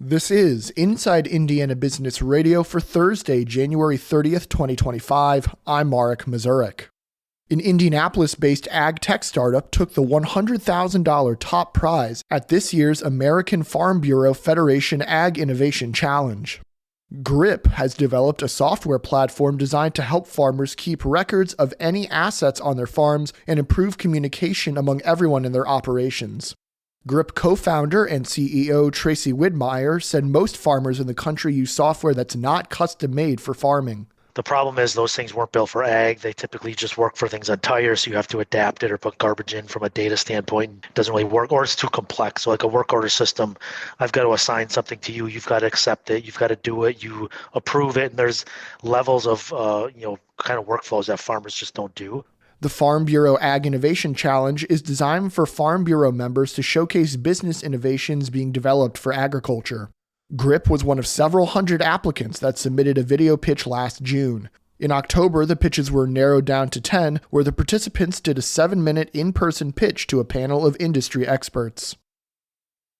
This is Inside Indiana Business Radio for Thursday, January 30th, 2025. I'm Marek Mazurek. An Indianapolis-based ag tech startup took the $100,000 top prize at this year's American Farm Bureau Federation Ag Innovation Challenge. GRIP has developed a software platform designed to help farmers keep records of any assets on their farms and improve communication among everyone in their operations. GRIP co-founder and CEO Tracy Widmeyer said most farmers in the country use software that's not custom-made for farming. The problem is those things weren't built for ag. They typically just work for things on tires, so you have to adapt it or put garbage in from a data standpoint. It doesn't really work, or it's too complex. So like a work order system, I've got to assign something to you. You've got to accept it. You've got to do it. You approve it, and there's levels of kind of workflows that farmers just don't do. The Farm Bureau Ag Innovation Challenge is designed for Farm Bureau members to showcase business innovations being developed for agriculture. GRIP was one of several hundred applicants that submitted a video pitch last June. In October, the pitches were narrowed down to 10, where the participants did a 7-minute in-person pitch to a panel of industry experts.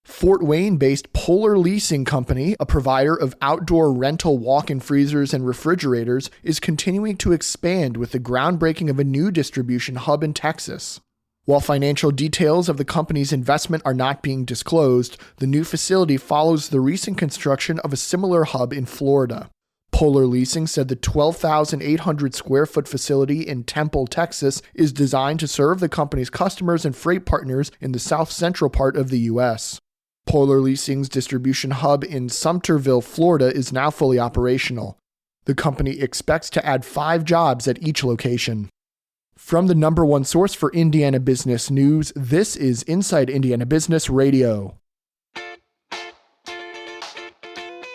Fort Wayne-based Polar Leasing Company, a provider of outdoor rental walk-in freezers and refrigerators, is continuing to expand with the groundbreaking of a new distribution hub in Texas. While financial details of the company's investment are not being disclosed, the new facility follows the recent construction of a similar hub in Florida. Polar Leasing said the 12,800 square foot facility in Temple, Texas, is designed to serve the company's customers and freight partners in the south-central part of the U.S. Polar Leasing's distribution hub in Sumterville, Florida is now fully operational. The company expects to add 5 jobs at each location. From the number one source for Indiana business news, this is Inside Indiana Business Radio.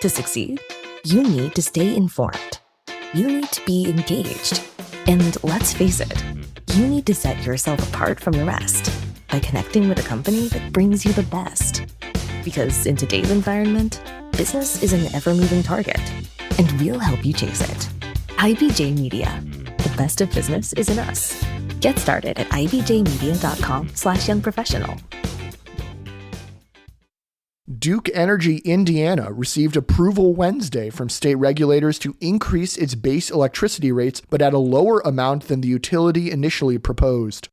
To succeed, you need to stay informed. You need to be engaged. And let's face it, you need to set yourself apart from the rest by connecting with a company that brings you the best. Because in today's environment, business is an ever-moving target, and we'll help you chase it. IBJ Media. The best of business is in us. Get started at ibjmedia.com/youngprofessional. Duke Energy Indiana received approval Wednesday from state regulators to increase its base electricity rates, but at a lower amount than the utility initially proposed.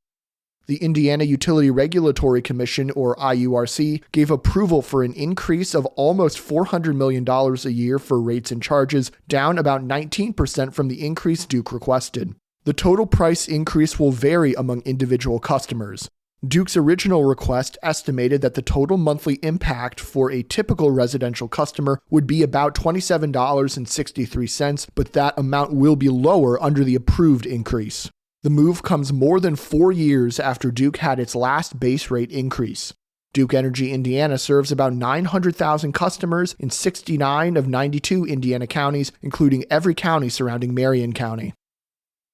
The Indiana Utility Regulatory Commission, or IURC, gave approval for an increase of almost $400 million a year for rates and charges, down about 19% from the increase Duke requested. The total price increase will vary among individual customers. Duke's original request estimated that the total monthly impact for a typical residential customer would be about $27.63, but that amount will be lower under the approved increase. The move comes more than 4 years after Duke had its last base rate increase. Duke Energy Indiana serves about 900,000 customers in 69 of 92 Indiana counties, including every county surrounding Marion County.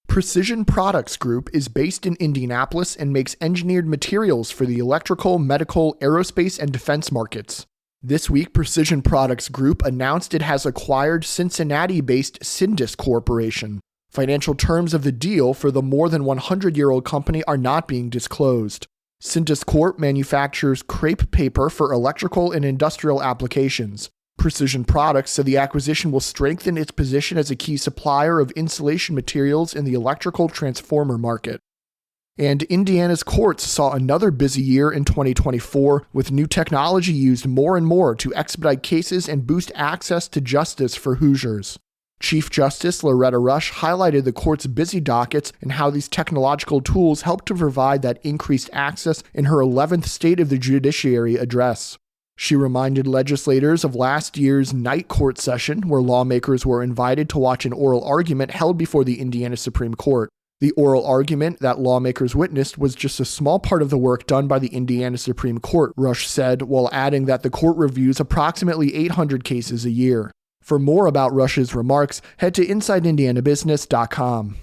Precision Products Group is based in Indianapolis and makes engineered materials for the electrical, medical, aerospace, and defense markets. This week, Precision Products Group announced it has acquired Cincinnati-based Syndis Corporation. Financial terms of the deal for the more than 100-year-old company are not being disclosed. Syndis Corp manufactures crepe paper for electrical and industrial applications. Precision Products said the acquisition will strengthen its position as a key supplier of insulation materials in the electrical transformer market. And Indiana's courts saw another busy year in 2024, with new technology used more and more to expedite cases and boost access to justice for Hoosiers. Chief Justice Loretta Rush highlighted the court's busy dockets and how these technological tools help to provide that increased access in her 11th State of the Judiciary address. She reminded legislators of last year's night court session, where lawmakers were invited to watch an oral argument held before the Indiana Supreme Court. The oral argument that lawmakers witnessed was just a small part of the work done by the Indiana Supreme Court, Rush said, while adding that the court reviews approximately 800 cases a year. For more about Rush's remarks, head to InsideIndianaBusiness.com.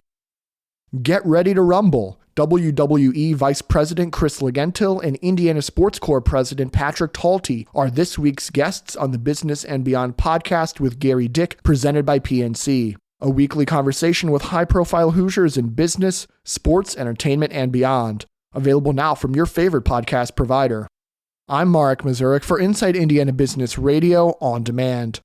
Get ready to rumble. WWE Vice President Chris Legentil and Indiana Sports Corps President Patrick Talty are this week's guests on the Business and Beyond podcast with Gary Dick, presented by PNC. A weekly conversation with high-profile Hoosiers in business, sports, entertainment, and beyond. Available now from your favorite podcast provider. I'm Marek Mazurek for Inside Indiana Business Radio On Demand.